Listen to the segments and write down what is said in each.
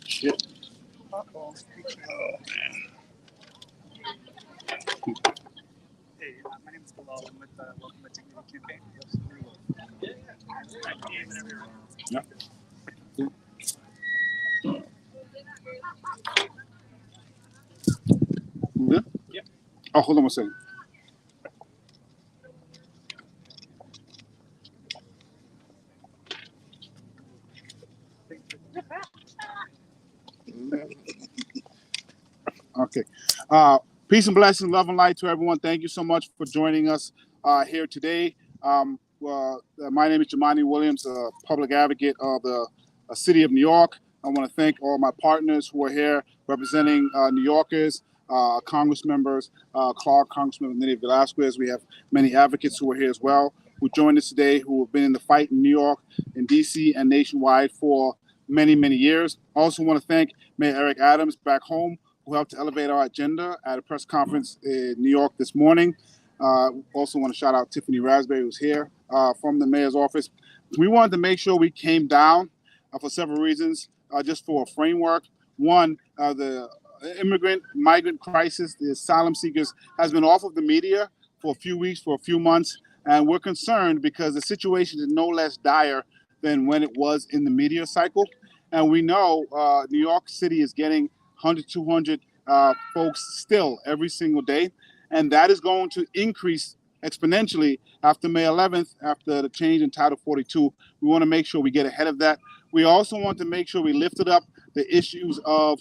Shit. Uh-oh. Hey, my name is Bilal. I'm with Welcome to Dignity campaign. Yeah. Yeah? Yeah. Oh, hold on one second. Okay. Peace and blessings, love and light to everyone. Thank you so much for joining us here today. My name is Jumaane Williams, public advocate of the city of New York. I want to thank all my partners who are here representing New Yorkers, Congress members, Clarke, Congressman Velasquez. We have many advocates who are here as well, who joined us today, who have been in the fight in New York, in DC, and nationwide for many, many years. I also want to thank Mayor Eric Adams back home, who helped to elevate our agenda at a press conference in New York this morning. Also want to shout out Tiffany Raspberry, who's here from the mayor's office. We wanted to make sure we came down for several reasons, just for a framework. One, the migrant crisis, the asylum seekers, has been off of the media for a few weeks, for a few months, and we're concerned because the situation is no less dire than when it was in the media cycle. And we know New York City is getting 100, 200 folks still every single day. And that is going to increase exponentially after May 11th, after the change in Title 42. We want to make sure we get ahead of that. We also want to make sure we lifted up the issues of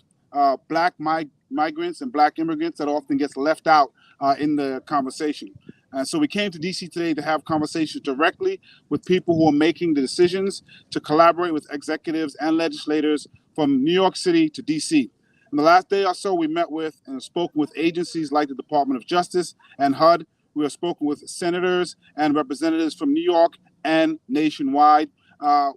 Black migrants and Black immigrants that often gets left out in the conversation. And so we came to DC today to have conversations directly with people who are making the decisions, to collaborate with executives and legislators from New York City to DC. In the last day or so, we met with and spoken with agencies like the Department of Justice and HUD. We have spoken with senators and representatives from New York and nationwide.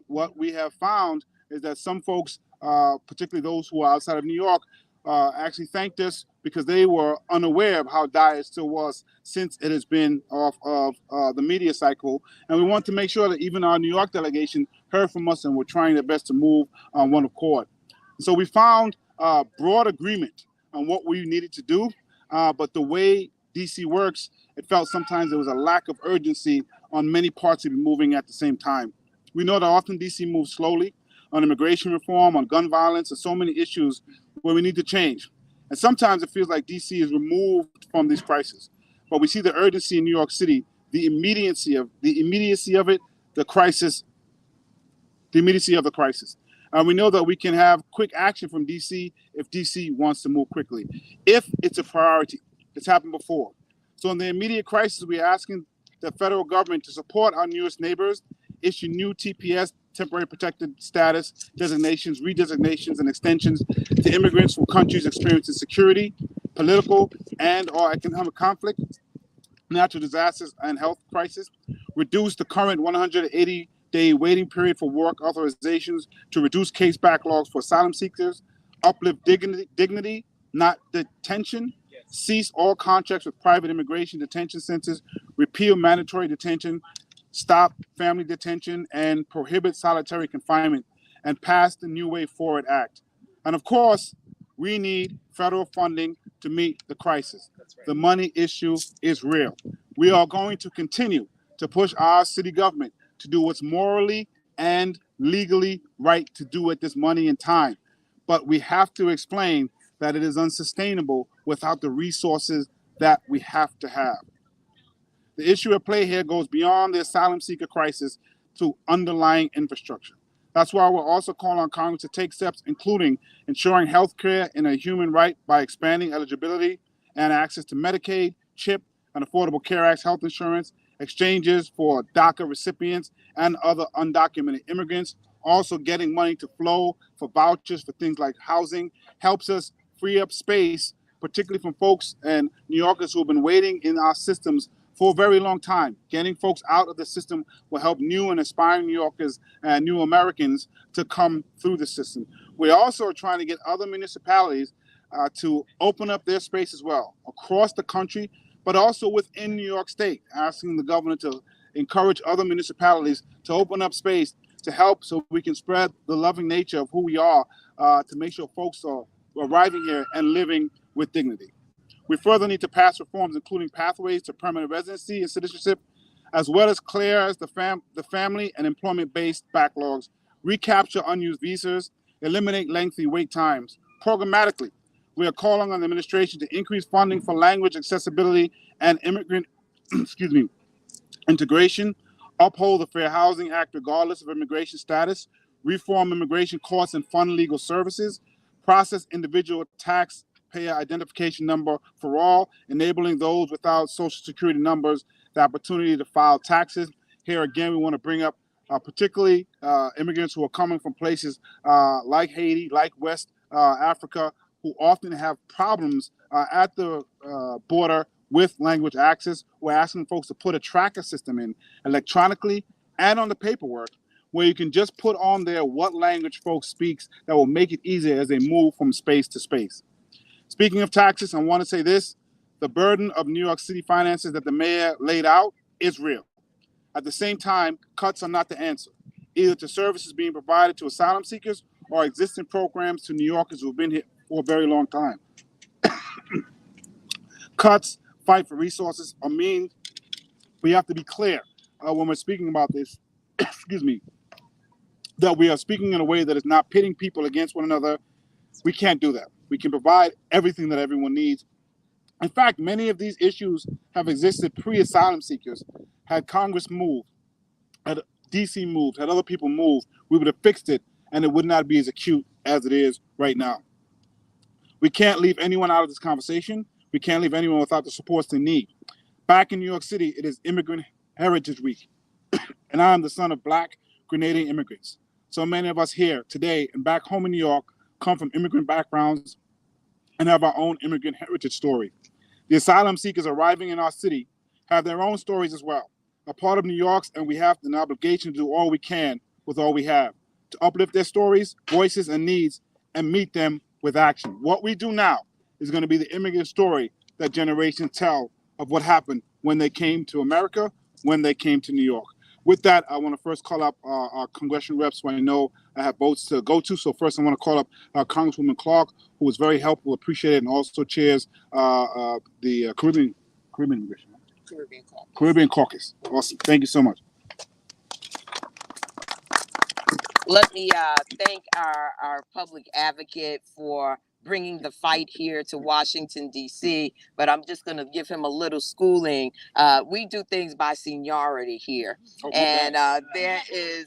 What we have found is that some folks, particularly those who are outside of New York, actually thanked us because they were unaware of how dire it still was since it has been off of the media cycle. And we want to make sure that even our New York delegation heard from us, and we're trying their best to move on one accord. So we found broad agreement on what we needed to do, but the way DC works, it felt sometimes there was a lack of urgency on many parts of it moving at the same time. We know that often DC moves slowly on immigration reform, on gun violence, and so many issues where we need to change. And sometimes it feels like DC is removed from these crises. But we see the urgency in New York City, the immediacy of it, the crisis, the immediacy of the crisis. We know that we can have quick action from DC if DC wants to move quickly, if it's a priority. It's happened before. So in the immediate crisis, we are asking the federal government to support our newest neighbors, issue new TPS, temporary protected status, designations, redesignations, and extensions to immigrants from countries experiencing security, political, and or economic conflict, natural disasters, and health crisis, reduce the current 180-day waiting period for work authorizations to reduce case backlogs for asylum seekers, uplift dignity, not detention, cease all contracts with private immigration detention centers, repeal mandatory detention, stop family detention, and prohibit solitary confinement, and pass the New Way Forward Act. And of course, we need federal funding to meet the crisis. Right. The money issue is real. We are going to continue to push our city government to do what's morally and legally right to do at this money and time. But we have to explain that it is unsustainable without the resources that we have to have. The issue at play here goes beyond the asylum seeker crisis to underlying infrastructure. That's why we're also calling on Congress to take steps, including ensuring health care in a human right by expanding eligibility and access to Medicaid, CHIP, and Affordable Care Act health insurance, exchanges for DACA recipients and other undocumented immigrants. Also getting money to flow for vouchers for things like housing helps us free up space, particularly from folks and New Yorkers who have been waiting in our systems for a very long time. Getting folks out of the system will help new and aspiring New Yorkers and new Americans to come through the system. We also are trying to get other municipalities to open up their space as well across the country, but also within New York State, asking the governor to encourage other municipalities to open up space to help so we can spread the loving nature of who we are to make sure folks are arriving here and living with dignity. We further need to pass reforms, including pathways to permanent residency and citizenship, as well as clear the family and employment-based backlogs, recapture unused visas, eliminate lengthy wait times. Programmatically, we are calling on the administration to increase funding for language accessibility and immigrant integration, uphold the Fair Housing Act regardless of immigration status, reform immigration costs and fund legal services, process individual taxpayer identification number for all, enabling those without social security numbers the opportunity to file taxes. Here again, we want to bring up particularly immigrants who are coming from places like Haiti, like West Africa, who often have problems at the border with language access. We're asking folks to put a tracker system in electronically and on the paperwork where you can just put on there what language folks speaks that will make it easier as they move from space to space. Speaking of taxes, I want to say this. The burden of New York City finances that the mayor laid out is real. At the same time, cuts are not the answer, either to services being provided to asylum seekers or existing programs to New Yorkers who have been here for a very long time. Cuts, fight for resources, or mean we have to be clear when we're speaking about this, that we are speaking in a way that is not pitting people against one another. We can't do that. We can provide everything that everyone needs. In fact, many of these issues have existed pre-asylum seekers. Had Congress moved, had DC moved, had other people moved, we would have fixed it and it would not be as acute as it is right now. We can't leave anyone out of this conversation. We can't leave anyone without the supports they need. Back in New York City, it is Immigrant Heritage Week, and I am the son of Black Grenadian immigrants. So many of us here today and back home in New York come from immigrant backgrounds and have our own immigrant heritage story. The asylum seekers arriving in our city have their own stories as well, a part of New York's, and we have an obligation to do all we can with all we have, to uplift their stories, voices, and needs, and meet them with action. What we do now is going to be the immigrant story that generations tell of what happened when they came to America, when they came to New York. With that, I want to first call up our congressional reps who I know I have votes to go to. So first I want to call up Congresswoman Clarke, who was very helpful, appreciated, and also chairs the Caribbean Caucus. Awesome. Thank you so much. Let me thank our public advocate for bringing the fight here to Washington, D.C., but I'm just going to give him a little schooling. We do things by seniority here. And there is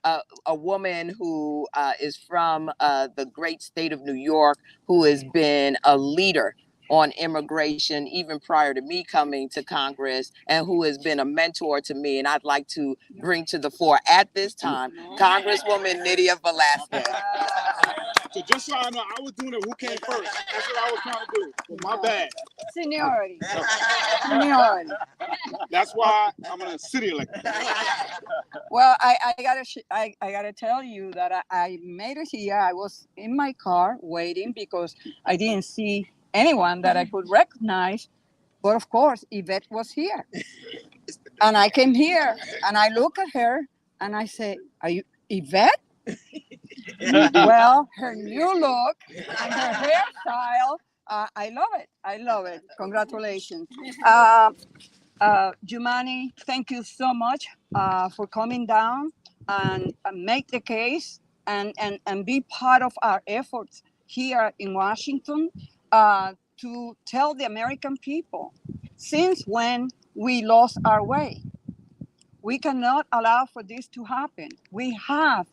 a woman who is from the great state of New York who has been a leader on immigration even prior to me coming to Congress, and who has been a mentor to me. And I'd like to bring to the fore at this time, Congresswoman Nydia Velasquez. So just so I know, I was doing it. Who came first? That's what I was trying to do. Well, my bad. Seniority. Seniority. That's why I'm a city elected. Well, I gotta tell you that I made it here. I was in my car waiting because I didn't see anyone that I could recognize. But of course, Yvette was here. And I came here and I look at her and I say, "Are you Yvette?" Well, her new look and her hairstyle, I love it. I love it. Congratulations. Jumaane, thank you so much for coming down and make the case and be part of our efforts here in Washington to tell the American people since when we lost our way. We cannot allow for this to happen. We have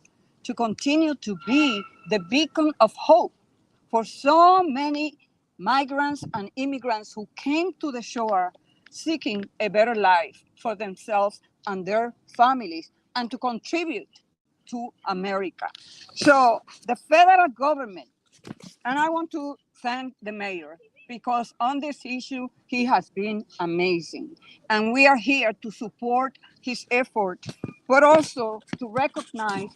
to continue to be the beacon of hope for so many migrants and immigrants who came to the shore seeking a better life for themselves and their families, and to contribute to America. So the federal government, and I want to thank the mayor, because on this issue, he has been amazing. And we are here to support his effort, but also to recognize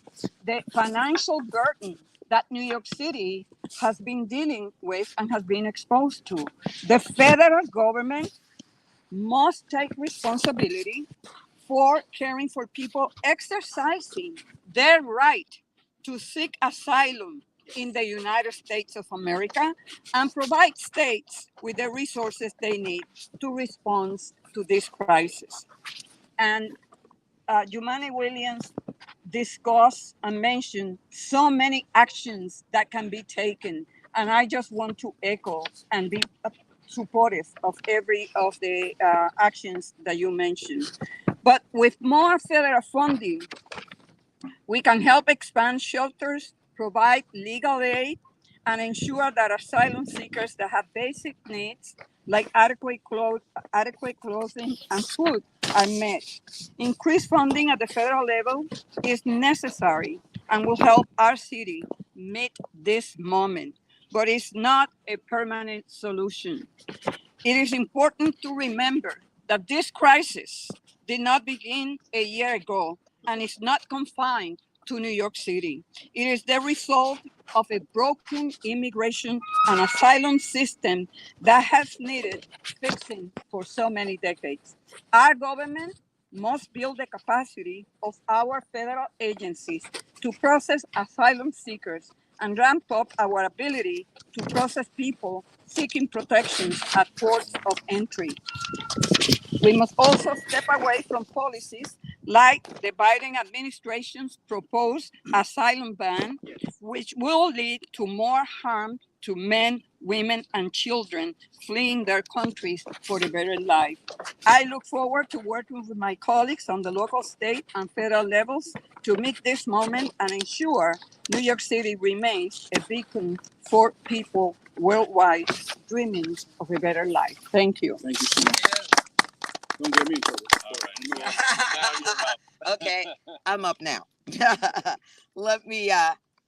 the financial burden that New York City has been dealing with and has been exposed to. The federal government must take responsibility for caring for people exercising their right to seek asylum in the United States of America and provide states with the resources they need to respond to this crisis. And Jumaane Williams discussed and mentioned so many actions that can be taken. And I just want to echo and be supportive of every of the actions that you mentioned. But with more federal funding, we can help expand shelters, provide legal aid, and ensure that asylum seekers that have basic needs like adequate clothing and food are met. Increased funding at the federal level is necessary and will help our city meet this moment, but it's not a permanent solution. It is important to remember that this crisis did not begin a year ago and is not confined to New York City. It is the result of a broken immigration and asylum system that has needed fixing for so many decades. Our government must build the capacity of our federal agencies to process asylum seekers and ramp up our ability to process people seeking protection at ports of entry. We must also step away from policies like the Biden administration's proposed asylum ban, which will lead to more harm to men, women, and children fleeing their countries for a better life. I look forward to working with my colleagues on the local, state, and federal levels to meet this moment and ensure New York City remains a beacon for people worldwide dreaming of a better life. Thank you. Thank you so much. Don't get me in trouble. All right. Now you're up. Okay, I'm up now. Let me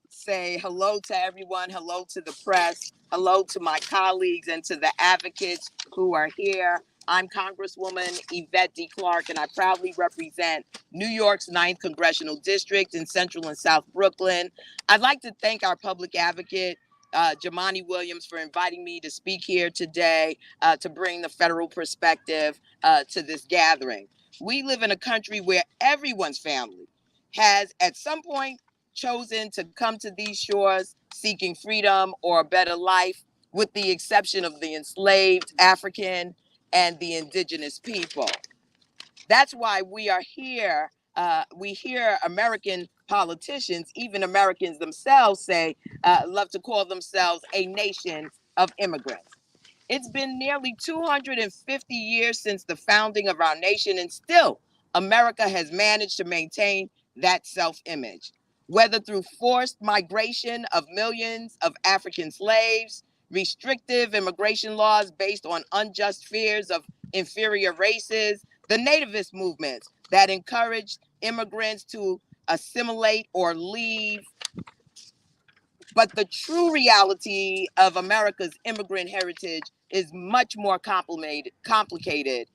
say hello to everyone, hello to the press, hello to my colleagues and to the advocates who are here. I'm Congresswoman Yvette D. Clarke, and I proudly represent New York's 9th Congressional District in Central and South Brooklyn. I'd like to thank our public advocate, Jumaane Williams, for inviting me to speak here today to bring the federal perspective to this gathering. We live in a country where everyone's family has at some point chosen to come to these shores seeking freedom or a better life, with the exception of the enslaved African and the indigenous people. That's why we are here. We hear American politicians, even Americans themselves, say, love to call themselves a nation of immigrants. It's been nearly 250 years since the founding of our nation, and still America has managed to maintain that self-image, whether through forced migration of millions of African slaves, restrictive immigration laws based on unjust fears of inferior races, the nativist movements that encouraged immigrants to assimilate or leave. But the true reality of America's immigrant heritage is much more complicated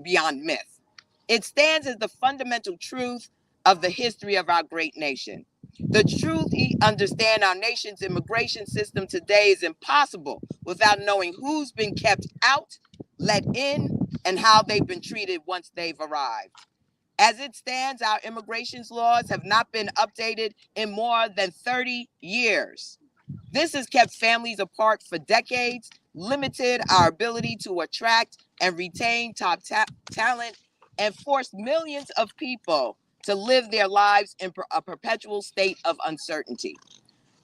beyond myth. It stands as the fundamental truth of the history of our great nation. The truth we understand our nation's immigration system today is impossible without knowing who's been kept out, let in, and how they've been treated once they've arrived. As it stands, our immigration laws have not been updated in more than 30 years. This has kept families apart for decades, limited our ability to attract and retain top talent, and forced millions of people to live their lives in a perpetual state of uncertainty.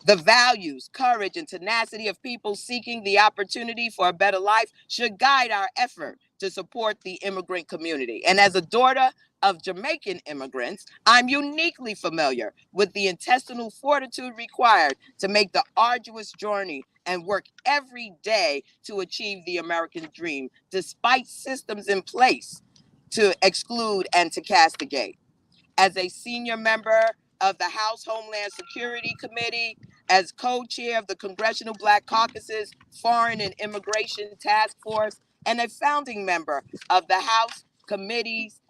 The values, courage, and tenacity of people seeking the opportunity for a better life should guide our effort to support the immigrant community. And as a daughter of Jamaican immigrants, I'm uniquely familiar with the intestinal fortitude required to make the arduous journey and work every day to achieve the American dream, despite systems in place to exclude and to castigate. As a senior member of the House Homeland Security Committee, as co-chair of the Congressional Black Caucus's Foreign and Immigration Task Force, and a founding member of the House Committee's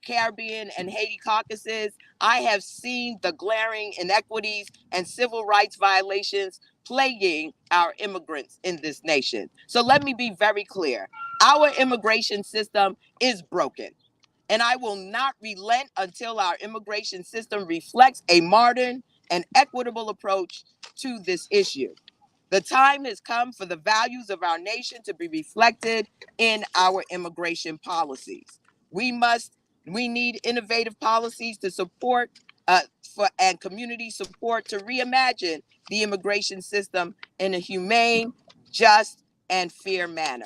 Caribbean and Haiti caucuses, I have seen the glaring inequities and civil rights violations plaguing our immigrants in this nation. So let me be very clear. Our immigration system is broken. and I will not relent until our immigration system reflects a modern and equitable approach to this issue. The time has come for the values of our nation to be reflected in our immigration policies. We need innovative policies to support and community support to reimagine the immigration system in a humane, just, and fair manner.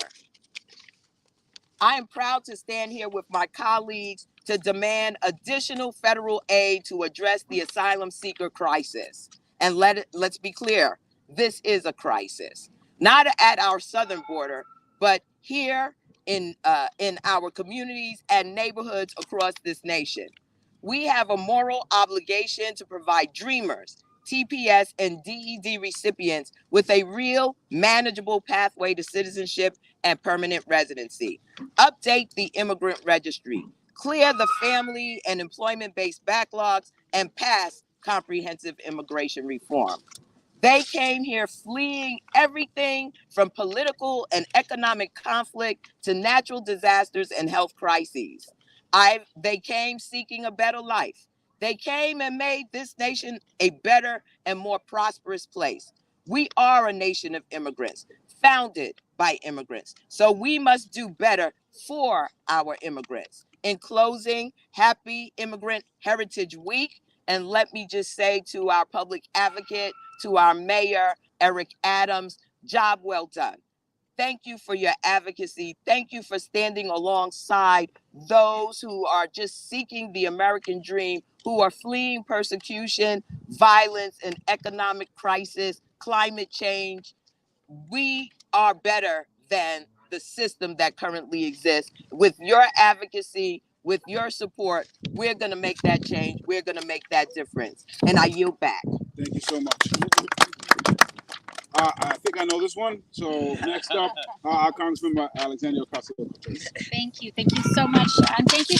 I am proud to stand here with my colleagues to demand additional federal aid to address the asylum seeker crisis. And let's be clear, this is a crisis, not at our southern border, but here in our communities and neighborhoods across this nation. We have a moral obligation to provide dreamers, TPS, and DED recipients with a real, manageable pathway to citizenship and permanent residency. Update the immigrant registry, clear the family and employment-based backlogs, and pass comprehensive immigration reform. They came here fleeing everything from political and economic conflict to natural disasters and health crises. They came seeking a better life. They came and made this nation a better and more prosperous place. We are a nation of immigrants, founded by immigrants. So we must do better for our immigrants. In closing, happy Immigrant Heritage Week. And let me just say to our public advocate, to our mayor, Eric Adams, job well done. Thank you for your advocacy. Thank you for standing alongside those who are just seeking the American dream, who are fleeing persecution, violence, and economic crisis, climate change. We are better than the system that currently exists. With your advocacy, with your support, we're going to make that change. We're going to make that difference. And I yield back. Thank you so much. I think I know this one. So next up, our Congressman Alexandria Ocasio-Cortez. Thank you so much, and thank you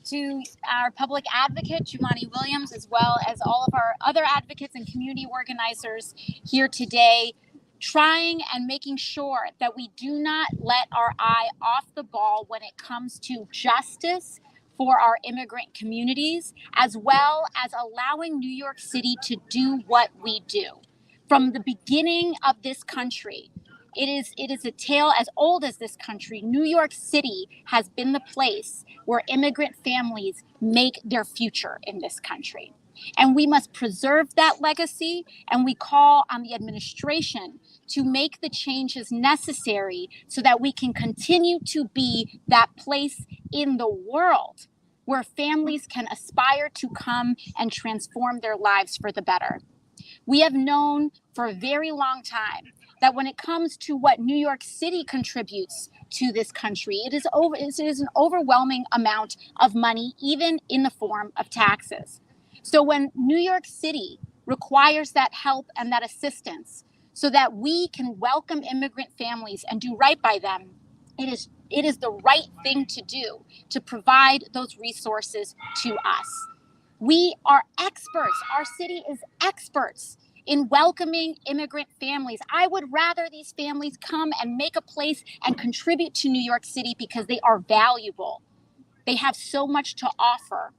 to our public advocate Jumaane Williams, as well as all of our other advocates and community organizers here today, trying and making sure that we do not let our eye off the ball when it comes to justice for our immigrant communities, as well as allowing New York City to do what we do. From the beginning of this country, it is a tale as old as this country. New York City has been the place where immigrant families make their future in this country. And we must preserve that legacy, and we call on the administration to make the changes necessary so that we can continue to be that place in the world where families can aspire to come and transform their lives for the better. We have known for a very long time that when it comes to what New York City contributes to this country, it is an overwhelming amount of money, even in the form of taxes. So when New York City requires that help and that assistance so that we can welcome immigrant families and do right by them, it is the right thing to do to provide those resources to us. We are experts. Our city is experts in welcoming immigrant families. I would rather these families come and make a place and contribute to New York City because they are valuable. They have so much to offer.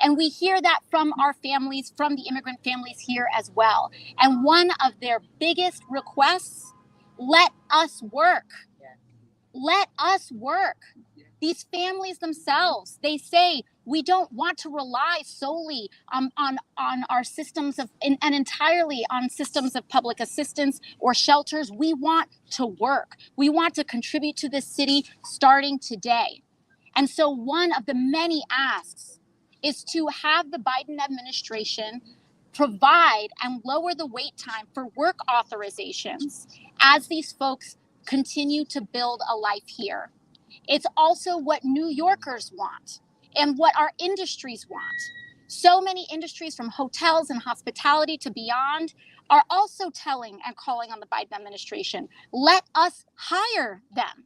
And we hear that from our families, from the immigrant families here as well. And one of their biggest requests, let us work. Let us work. These families themselves, they say, we don't want to rely solely on our systems and entirely on systems of public assistance or shelters. We want to work. We want to contribute to this city starting today. And so one of the many asks is to have the Biden administration provide and lower the wait time for work authorizations as these folks continue to build a life here. It's also what New Yorkers want and what our industries want. So many industries, from hotels and hospitality to beyond, are also telling and calling on the Biden administration, let us hire them.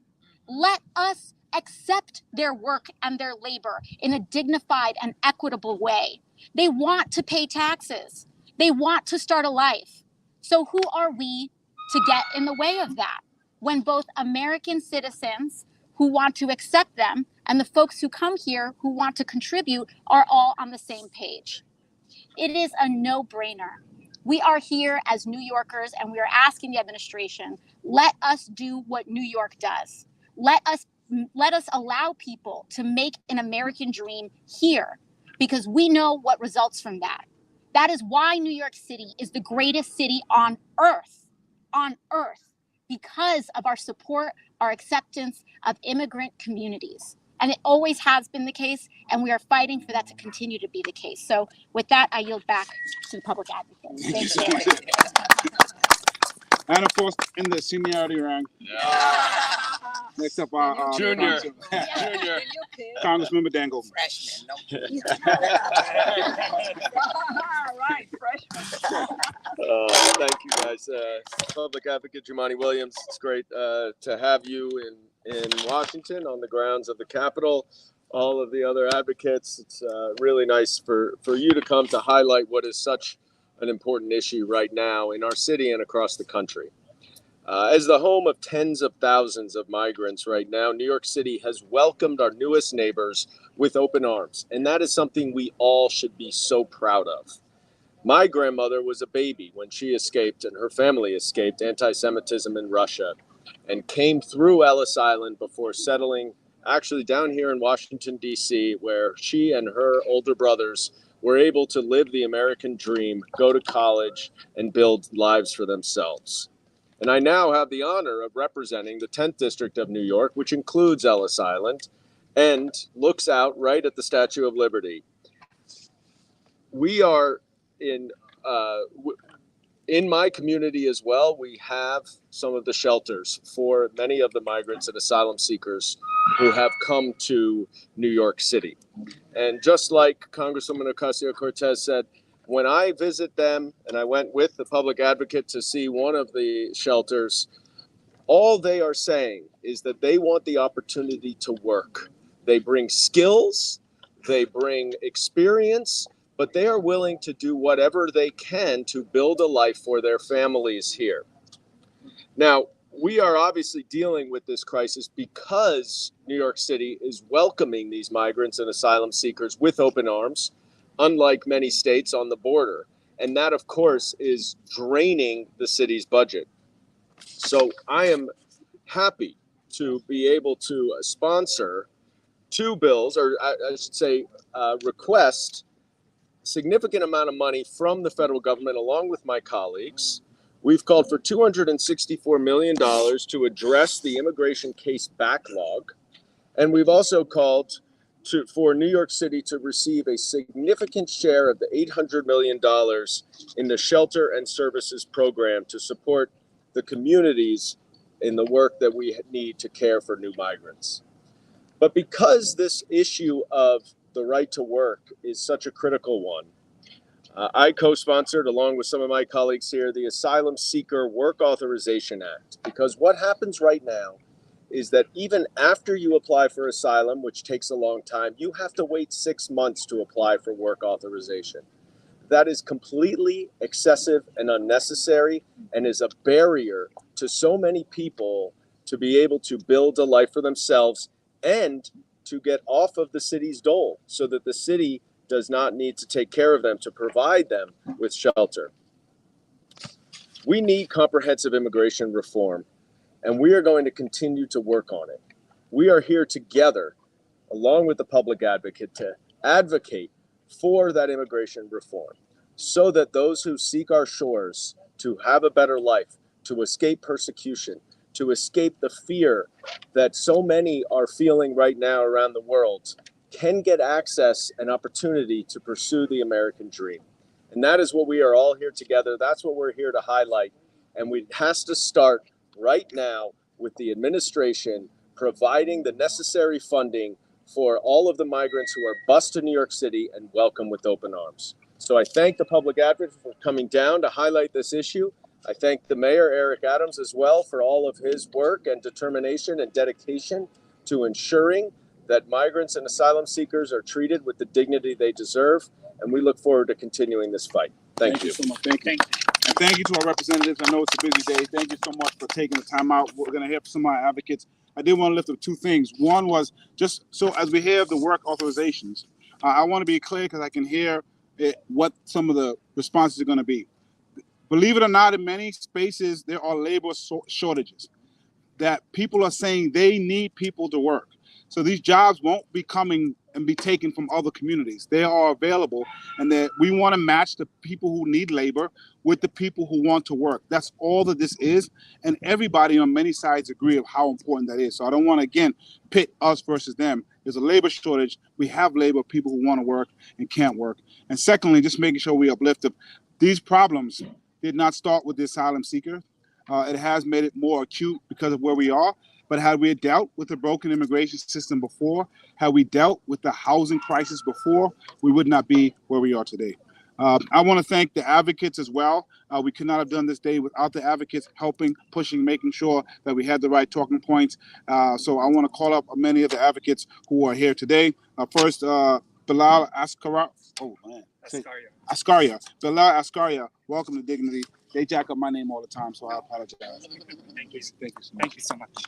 Let us accept their work and their labor in a dignified and equitable way. They want to pay taxes. They want to start a life. So who are we to get in the way of that when both American citizens who want to accept them, and the folks who come here who want to contribute are all on the same page. It is a no-brainer. We are here as New Yorkers, and we are asking the administration, let us do what New York does. Let us allow people to make an American dream here, because we know what results from that. That is why New York City is the greatest city on earth, because of our support, our acceptance of immigrant communities. And it always has been the case, and we are fighting for that to continue to be the case. So with that, I yield back to the public advocate. Thank you. And of course, in the seniority rank, next up our Junior. Congressmember Dangle. Freshman. No. All right, freshman. Thank you, guys. Public Advocate Jumaane Williams, it's great to have you in Washington on the grounds of the Capitol. All of the other advocates, it's really nice for you to come to highlight what is such an important issue right now in our city and across the country. As the home of tens of thousands of migrants right now, New York City has welcomed our newest neighbors with open arms, and that is something we all should be so proud of. My grandmother was a baby when she escaped and her family escaped anti-Semitism in Russia and came through Ellis Island before settling actually down here in Washington, D.C., where she and her older brothers were able to live the American dream, go to college, and build lives for themselves. And I now have the honor of representing the 10th District of New York, which includes Ellis Island and looks out right at the Statue of Liberty. We are in my community as well, we have some of the shelters for many of the migrants and asylum seekers who have come to New York City. And just like Congresswoman Ocasio-Cortez said, when I visit them, and I went with the public advocate to see one of the shelters, all they are saying is that they want the opportunity to work. They bring skills, they bring experience, but they are willing to do whatever they can to build a life for their families here. Now, we are obviously dealing with this crisis because New York City is welcoming these migrants and asylum seekers with open arms, unlike many states on the border. And that, of course, is draining the city's budget. So I am happy to be able to sponsor two bills, or I should say request significant amount of money from the federal government along with my colleagues. We've called for $264 million to address the immigration case backlog. And we've also called for New York City to receive a significant share of the $800 million in the shelter and services program to support the communities in the work that we need to care for new migrants. But because this issue of the right to work is such a critical one, I co-sponsored, along with some of my colleagues here, the Asylum Seeker Work Authorization Act. Because what happens right now is that even after you apply for asylum, which takes a long time, you have to wait 6 months to apply for work authorization. That is completely excessive and unnecessary and is a barrier to so many people to be able to build a life for themselves and to get off of the city's dole so that the city does not need to take care of them to provide them with shelter. We need comprehensive immigration reform, and we are going to continue to work on it. We are here together, along with the public advocate, to advocate for that immigration reform so that those who seek our shores to have a better life, to escape persecution, to escape the fear that so many are feeling right now around the world, can get access and opportunity to pursue the American dream. And that is what we are all here together. That's what we're here to highlight. And it has to start right now with the administration providing the necessary funding for all of the migrants who are bused to New York City and welcome with open arms. So I thank the public advocate for coming down to highlight this issue. I thank the mayor, Eric Adams, as well for all of his work and determination and dedication to ensuring that migrants and asylum seekers are treated with the dignity they deserve. And we look forward to continuing this fight. Thank you so much. Thank you. And thank you to our representatives. I know it's a busy day. Thank you so much for taking the time out. We're going to hear from some of our advocates. I did want to lift up two things. One was just so as we have the work authorizations, I want to be clear because I can hear what some of the responses are going to be. Believe it or not, in many spaces, there are labor shortages that people are saying they need people to work. So these jobs won't be coming and be taken from other communities. They are available, and that we want to match the people who need labor with the people who want to work. That's all that this is, and everybody on many sides agree of how important that is. So I don't want to, again, pit us versus them. There's a labor shortage. We have labor, people who want to work and can't work. And secondly, just making sure we uplift them. These problems did not start with the asylum seeker. It has made it more acute because of where we are. But had we dealt with the broken immigration system before, had we dealt with the housing crisis before, we would not be where we are today. I want to thank the advocates as well. We could not have done this day without the advocates helping, pushing, making sure that we had the right talking points. So I want to call up many of the advocates who are here today. First, Bilal Ascaria. Oh, man. Ascaria. Bilal Ascaria, welcome to Dignity. They jack up my name all the time, so I apologize. Thank you. Thank you so much. Thank you so much.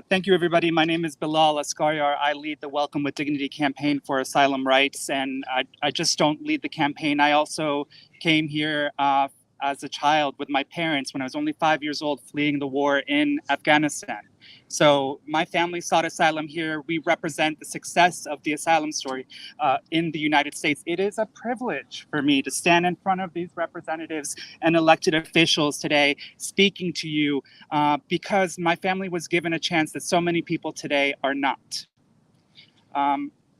Thank you, everybody. My name is Bilal Ascaria. I lead the Welcome with Dignity campaign for asylum rights, and I just don't lead the campaign. I also came here as a child with my parents when I was only 5 years old, fleeing the war in Afghanistan. So my family sought asylum here. We represent the success of the asylum story in the United States. It is a privilege for me to stand in front of these representatives and elected officials today speaking to you because my family was given a chance that so many people today are not.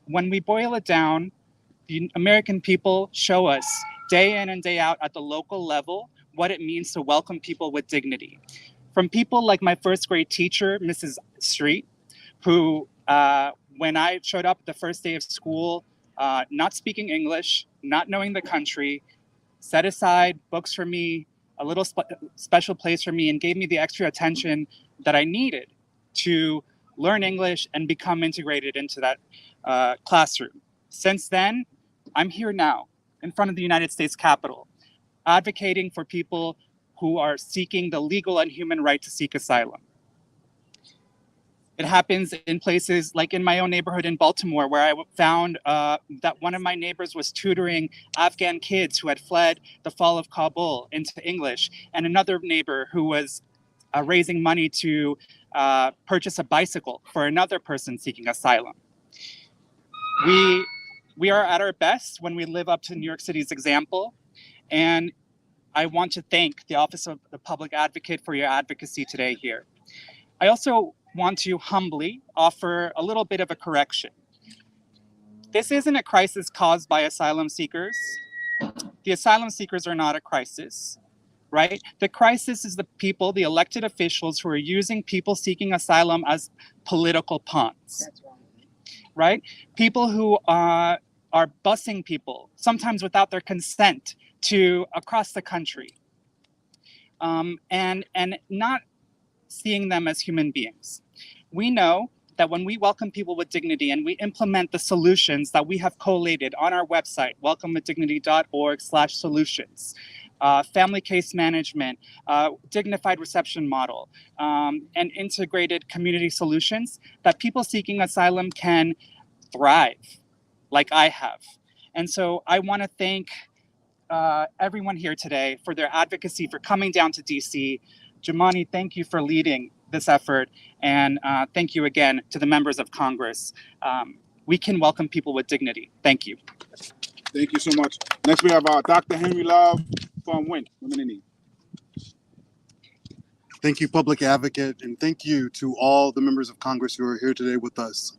When we boil it down, the American people show us day in and day out at the local level what it means to welcome people with dignity. From people like my first grade teacher, Mrs. Street, who, when I showed up the first day of school, not speaking English, not knowing the country, set aside books for me, a little special place for me, and gave me the extra attention that I needed to learn English and become integrated into that classroom. Since then, I'm here now in front of the United States Capitol, advocating for people who are seeking the legal and human right to seek asylum. It happens in places like in my own neighborhood in Baltimore, where I found that one of my neighbors was tutoring Afghan kids who had fled the fall of Kabul into English, and another neighbor who was raising money to purchase a bicycle for another person seeking asylum. We are at our best when we live up to New York City's example, and I want to thank the Office of the Public Advocate for your advocacy today here. I also want to humbly offer a little bit of a correction. This isn't a crisis caused by asylum seekers. The asylum seekers are not a crisis, right? The crisis is the people, the elected officials who are using people seeking asylum as political pawns, right? People who are busing people, sometimes without their consent, to across the country, and not seeing them as human beings. We know that when we welcome people with dignity and we implement the solutions that we have collated on our website, welcomewithdignity.org/solutions, family case management, dignified reception model, and integrated community solutions, that people seeking asylum can thrive like I have. And so I want to thank everyone here today for their advocacy, for coming down to DC. Jumaane, thank you for leading this effort, and thank you again to the members of Congress. We can welcome people with dignity. Thank you. Thank you so much. Next, we have Dr. Henry Love from Women in Need. Thank you, Public Advocate, and thank you to all the members of Congress who are here today with us.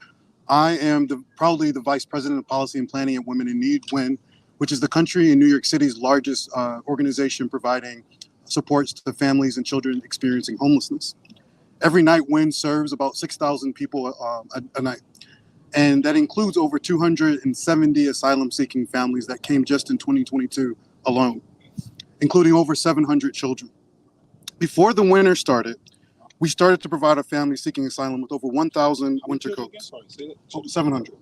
I am proudly the Vice President of Policy and Planning at Women in Need, WIN, which is the country in New York City's largest organization providing supports to families and children experiencing homelessness. Every night, WIN serves about 6,000 people a night, and that includes over 270 asylum-seeking families that came just in 2022 alone, including over 700 children. Before the winter started, we started to provide our families seeking asylum with over 1,000 winter coats. 700.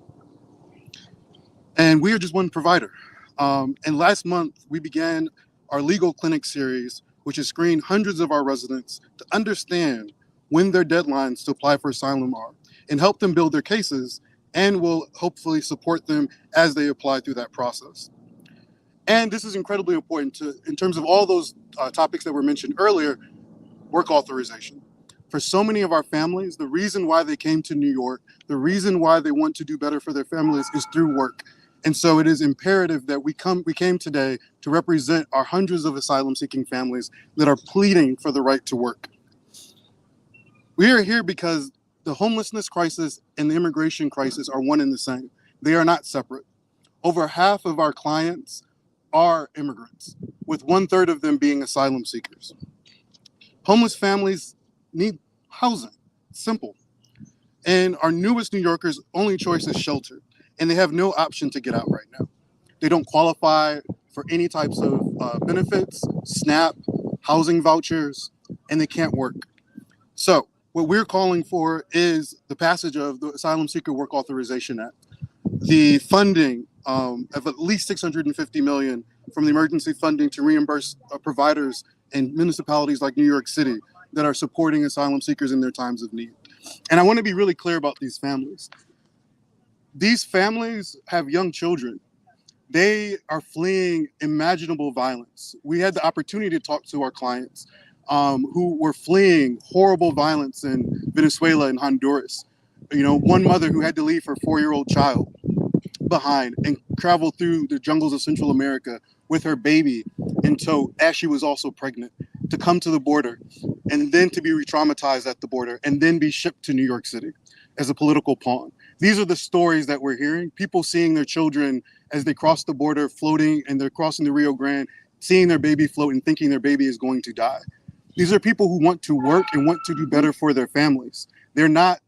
And we are just one provider. And last month, we began our legal clinic series, which has screened hundreds of our residents to understand when their deadlines to apply for asylum are, and help them build their cases, and will hopefully support them as they apply through that process. And this is incredibly important in terms of all those topics that were mentioned earlier, work authorization. For so many of our families, the reason why they came to New York, the reason why they want to do better for their families is through work. And so it is imperative that we came today to represent our hundreds of asylum-seeking families that are pleading for the right to work. We are here because the homelessness crisis and the immigration crisis are one and the same. They are not separate. Over half of our clients are immigrants, with 1/3 of them being asylum seekers. Homeless families need housing, simple. And our newest New Yorkers' only choice is shelter, and they have no option to get out right now. They don't qualify for any types of benefits, SNAP, housing vouchers, and they can't work. So what we're calling for is the passage of the Asylum Seeker Work Authorization Act, the funding of at least $650 million from the emergency funding to reimburse providers and municipalities like New York City that are supporting asylum seekers in their times of need. And I want to be really clear about these families. These families have young children. They are fleeing imaginable violence. We had the opportunity to talk to our clients who were fleeing horrible violence in Venezuela and Honduras. You know, one mother who had to leave her 4-year-old child behind and travel through the jungles of Central America with her baby in tow as she was also pregnant to come to the border and then to be re-traumatized at the border and then be shipped to New York City as a political pawn. These are the stories that we're hearing. People seeing their children as they cross the border floating and they're crossing the Rio Grande, seeing their baby float and thinking their baby is going to die. These are people who want to work and want to do better for their families. They're not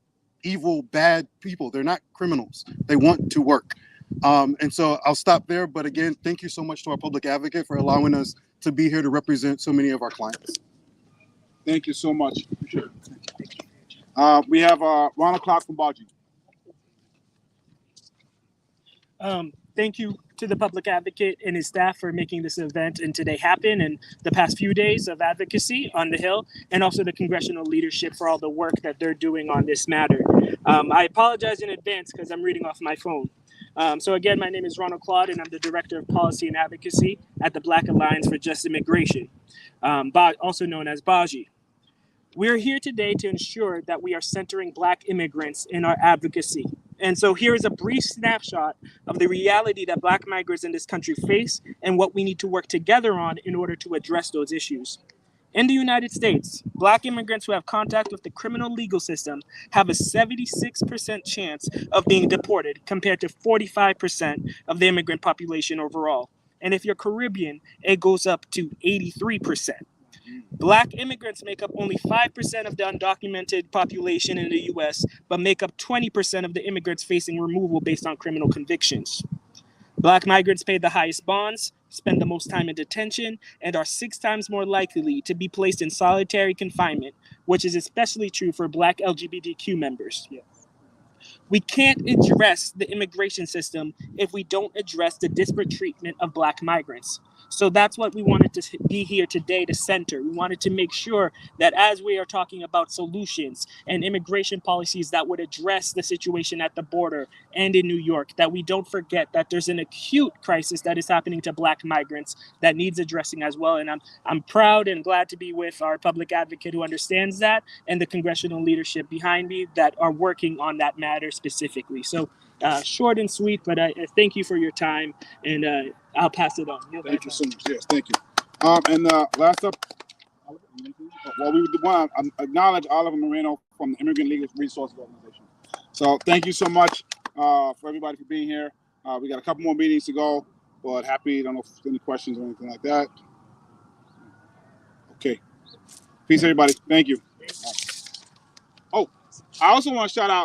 evil, bad people. They're not criminals. They want to work. And so I'll stop there. But again, thank you so much to our public advocate for allowing us to be here to represent so many of our clients. Thank you so much. Appreciate it. We have Ronald Clarke from Baji. Thank you to the public advocate and his staff for making this event and today happen, and the past few days of advocacy on the Hill, and also the congressional leadership for all the work that they're doing on this matter. I apologize in advance because I'm reading off my phone. So again, my name is Ronald Claude, and I'm the Director of Policy and Advocacy at the Black Alliance for Just Immigration, also known as Baji. We're here today to ensure that we are centering Black immigrants in our advocacy. And so here is a brief snapshot of the reality that Black migrants in this country face and what we need to work together on in order to address those issues. In the United States, Black immigrants who have contact with the criminal legal system have a 76% chance of being deported compared to 45% of the immigrant population overall. And if you're Caribbean, it goes up to 83%. Black immigrants make up only 5% of the undocumented population in the US, but make up 20% of the immigrants facing removal based on criminal convictions. Black migrants pay the highest bonds, spend the most time in detention, and are 6 times more likely to be placed in solitary confinement, which is especially true for Black LGBTQ members. We can't address the immigration system if we don't address the disparate treatment of Black migrants. So that's what we wanted to be here today to center. We wanted to make sure that as we are talking about solutions and immigration policies that would address the situation at the border and in New York, that we don't forget that there's an acute crisis that is happening to Black migrants that needs addressing as well. And I'm proud and glad to be with our public advocate who understands that and the congressional leadership behind me that are working on that matter specifically. So short and sweet, but thank you for your time, and I'll pass it on. Thank you so much. Yes, thank you. And last up, well, we want to acknowledge Oliver Moreno from the Immigrant Legal Resources Organization. So thank you so much for everybody for being here. We got a couple more meetings to go, but happy. I don't know if there's any questions or anything like that. Okay. Peace, everybody. Thank you. Oh, I also want to shout out